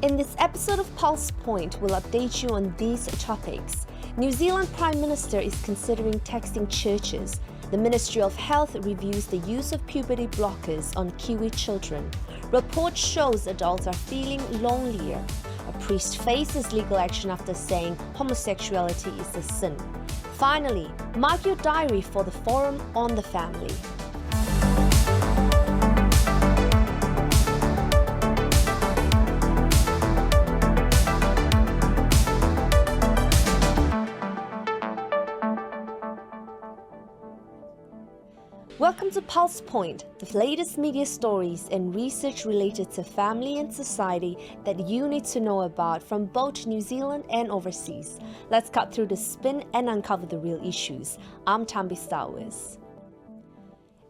In this episode of PulsePoint, we'll update you on these topics. New Zealand Prime Minister is considering taxing churches. The Ministry of Health reviews the use of puberty blockers on kiwi children. Report shows adults are feeling lonelier. A priest faces legal action after saying homosexuality is a sin. Finally, mark your diary for the Forum on the Family. Welcome to PulsePoint, the latest media stories and research related to family and society that you need to know about from both New Zealand and overseas. Let's cut through the spin and uncover the real issues. I'm Tambi Stowers.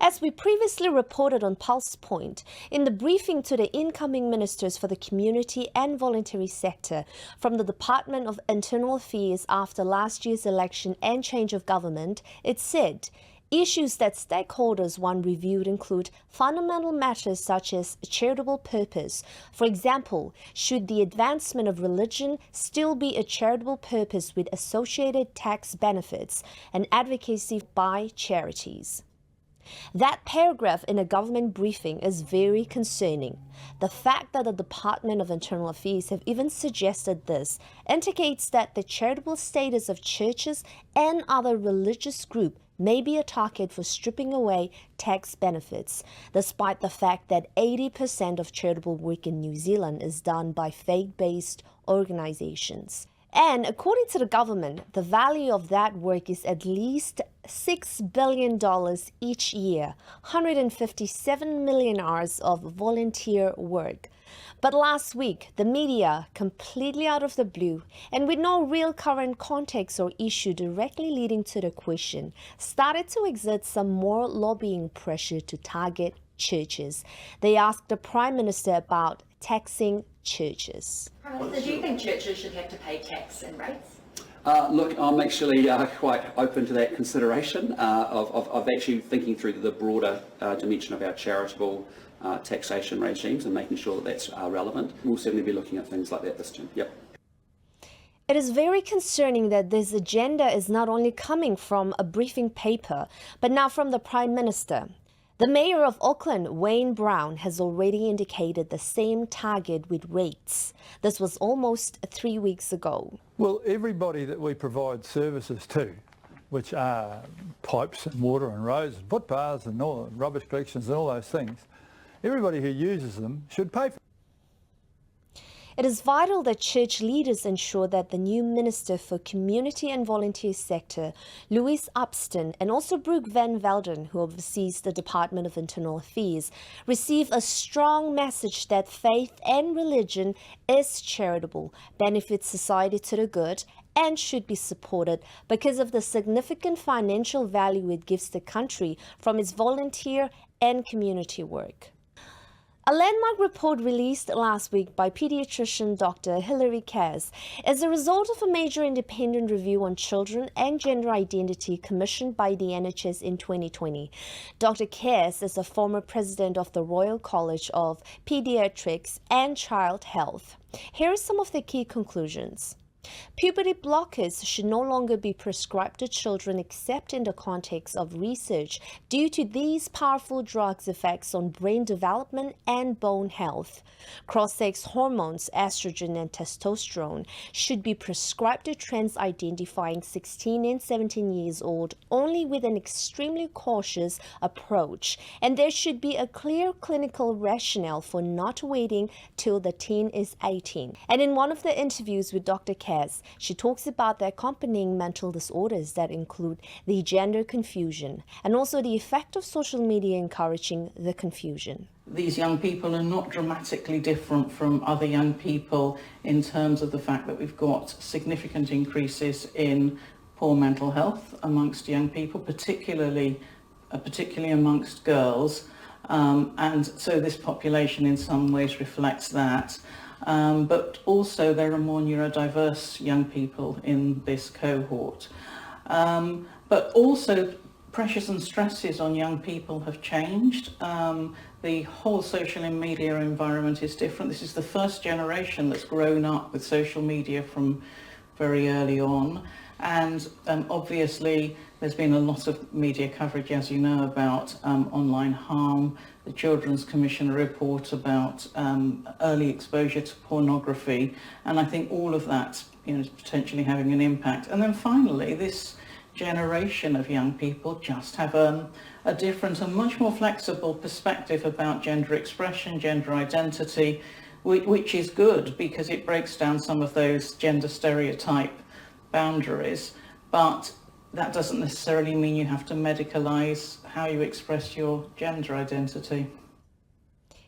As we previously reported on PulsePoint, in the briefing to the incoming ministers for the community and voluntary sector from the Department of Internal Affairs after last year's election and change of government, it said, issues that stakeholders want reviewed include fundamental matters such as charitable purpose. For example, should the advancement of religion still be a charitable purpose with associated tax benefits and advocacy by charities? That paragraph in a government briefing is very concerning. The fact that the Department of Internal Affairs have even suggested this indicates that the charitable status of churches and other religious groups may be a target for stripping away tax benefits, despite the fact that 80% of charitable work in New Zealand is done by faith-based organizations. And according to the government, the value of that work is at least $6 billion each year, 157 million hours of volunteer work. But last week, the media, completely out of the blue and with no real current context or issue directly leading to the question, started to exert some more lobbying pressure to target churches. They asked the Prime Minister about taxing churches. Prime Minister, do you think churches should have to pay tax and rates? Look, I'm actually quite open to that consideration of actually thinking through the broader dimension of our charitable taxation regimes and making sure that that's relevant. We'll certainly be looking at things like that this term. Yep. It is very concerning that this agenda is not only coming from a briefing paper, but now from the Prime Minister. The Mayor of Auckland, Wayne Brown, has already indicated the same target with rates. This was almost 3 weeks ago. Well, everybody that we provide services to, which are pipes and water and roads and footpaths and all rubbish collections and all those things, everybody who uses them should pay for it. It is vital that church leaders ensure that the new Minister for Community and Volunteer Sector, Louise Upston, and also Brooke Van Velden, who oversees the Department of Internal Affairs, receive a strong message that faith and religion is charitable, benefits society to the good, and should be supported because of the significant financial value it gives the country from its volunteer and community work. A landmark report released last week by pediatrician Dr. Hilary Cass is a result of a major independent review on children and gender identity commissioned by the NHS in 2020. Dr. Cass is a former president of the Royal College of Pediatrics and Child Health. Here are some of the key conclusions. Puberty blockers should no longer be prescribed to children except in the context of research due to these powerful drugs' effects on brain development and bone health. Cross-sex hormones, estrogen and testosterone, should be prescribed to trans identifying 16 and 17 years old only with an extremely cautious approach, and there should be a clear clinical rationale for not waiting till the teen is 18. And in one of the interviews with Dr. Cass, she talks about the accompanying mental disorders that include the gender confusion and also the effect of social media encouraging the confusion. These young people are not dramatically different from other young people in terms of the fact that we've got significant increases in poor mental health amongst young people, particularly amongst girls. And so this population in some ways reflects that. But also there are more neurodiverse young people in this cohort. But also pressures and stresses on young people have changed. the whole social and media environment is different. This is the first generation that's grown up with social media from very early on. And obviously there's been a lot of media coverage, as you know, about online harm, the Children's Commission report about early exposure to pornography, and I think all of that, is potentially having an impact. And then finally, this generation of young people just have a different and much more flexible perspective about gender expression, gender identity, which is good because it breaks down some of those gender stereotype boundaries, but that doesn't necessarily mean you have to medicalise how you express your gender identity.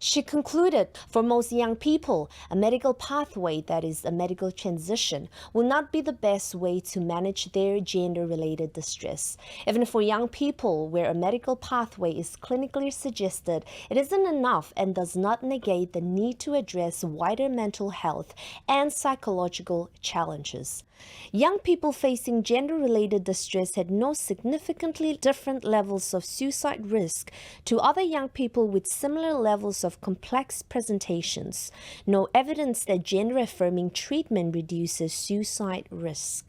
She concluded, for most young people, a medical pathway, that is, a medical transition, will not be the best way to manage their gender-related distress. Even for young people, where a medical pathway is clinically suggested, it isn't enough and does not negate the need to address wider mental health and psychological challenges. Young people facing gender-related distress had no significantly different levels of suicide risk to other young people with similar levels of complex presentations. No evidence that gender-affirming treatment reduces suicide risk.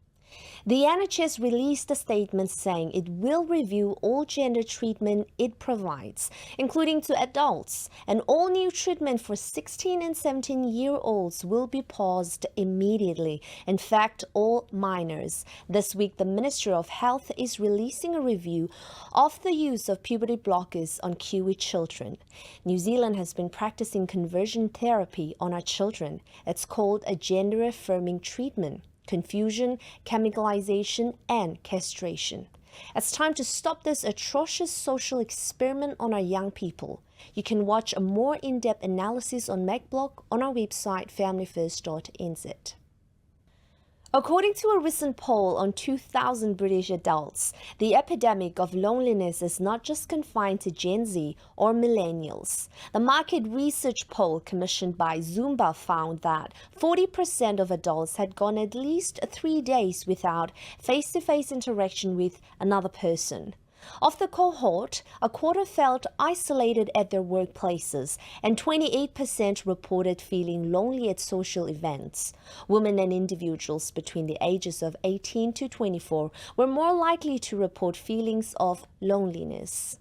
The NHS released a statement saying it will review all gender treatment it provides, including to adults, and all new treatment for 16 and 17-year-olds will be paused immediately. In fact, all minors. This week, the Ministry of Health is releasing a review of the use of puberty blockers on kiwi children. New Zealand has been practicing conversion therapy on our children. It's called a gender-affirming treatment. Confusion, chemicalization, and castration. It's time to stop this atrocious social experiment on our young people. You can watch a more in-depth analysis on MacBlog on our website familyfirst.nz. According to a recent poll on 2,000 British adults, the epidemic of loneliness is not just confined to Gen Z or millennials. The market research poll commissioned by Zumba found that 40% of adults had gone at least 3 days without face-to-face interaction with another person. Of the cohort, a quarter felt isolated at their workplaces, and 28% reported feeling lonely at social events. Women and individuals between the ages of 18 to 24 were more likely to report feelings of loneliness.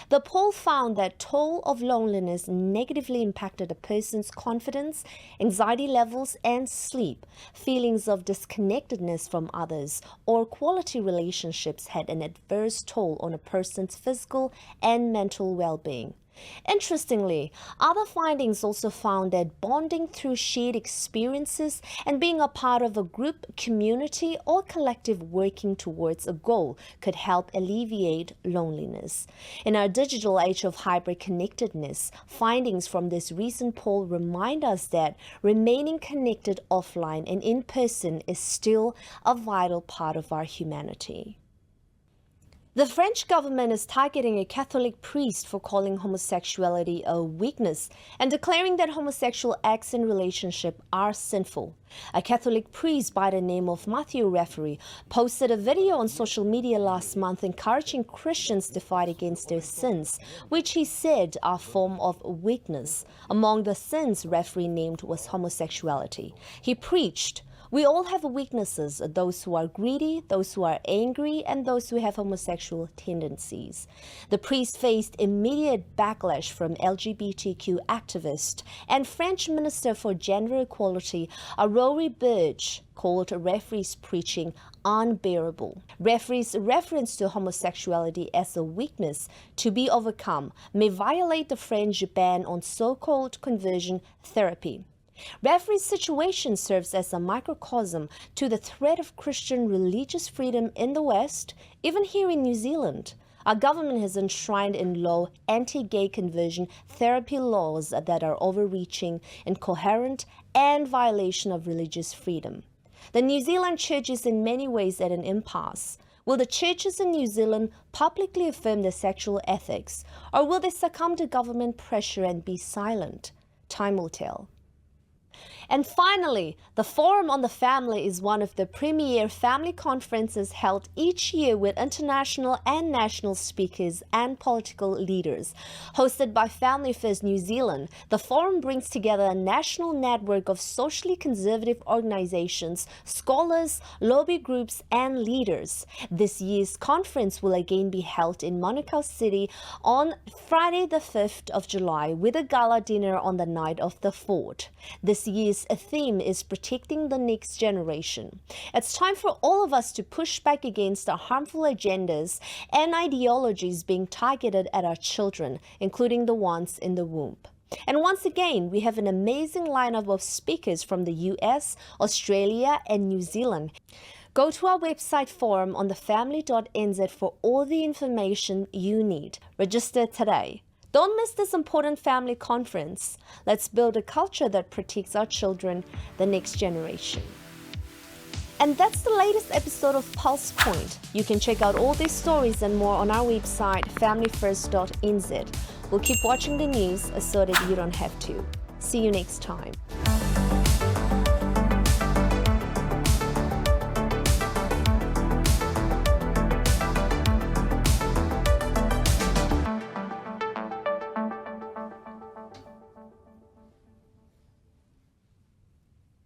The poll found that toll of loneliness negatively impacted a person's confidence, anxiety levels, and sleep. Feelings of disconnectedness from others or quality relationships had an adverse toll on a person's physical and mental well-being. Interestingly, other findings also found that bonding through shared experiences and being a part of a group, community, or collective working towards a goal could help alleviate loneliness. In our digital age of hyper-connectedness, findings from this recent poll remind us that remaining connected offline and in person is still a vital part of our humanity. The French government is targeting a Catholic priest for calling homosexuality a weakness and declaring that homosexual acts and relationships are sinful. A Catholic priest by the name of Matthew Referee posted a video on social media last month encouraging Christians to fight against their sins, which he said are a form of weakness. Among the sins Referee named was homosexuality. He preached, "We all have weaknesses, those who are greedy, those who are angry, and those who have homosexual tendencies." The priest faced immediate backlash from LGBTQ activists, and French Minister for Gender Equality, Aurore Berge, called Referee's preaching unbearable. Referee's reference to homosexuality as a weakness to be overcome may violate the French ban on so-called conversion therapy. Referee's situation serves as a microcosm to the threat of Christian religious freedom in the West, even here in New Zealand. Our government has enshrined in law anti-gay conversion therapy laws that are overreaching, incoherent, and violation of religious freedom. The New Zealand church is in many ways at an impasse. Will the churches in New Zealand publicly affirm their sexual ethics, or will they succumb to government pressure and be silent? Time will tell. And finally, the Forum on the Family is one of the premier family conferences held each year with international and national speakers and political leaders. Hosted by Family First New Zealand, the Forum brings together a national network of socially conservative organizations, scholars, lobby groups, and leaders. This year's conference will again be held in Manukau City on Friday the 5th of July with a gala dinner on the night of the 4th. This year's theme is protecting the next generation. It's time for all of us to push back against the harmful agendas and ideologies being targeted at our children, including the ones in the womb. And once again, we have an amazing lineup of speakers from the US, Australia, and New Zealand. Go to our website forumonthefamily.nz for all the information you need. Register today. Don't miss this important family conference. Let's build a culture that protects our children, the next generation. And that's the latest episode of PulsePoint. You can check out all these stories and more on our website, familyfirst.nz. We'll keep watching the news so that you don't have to. See you next time.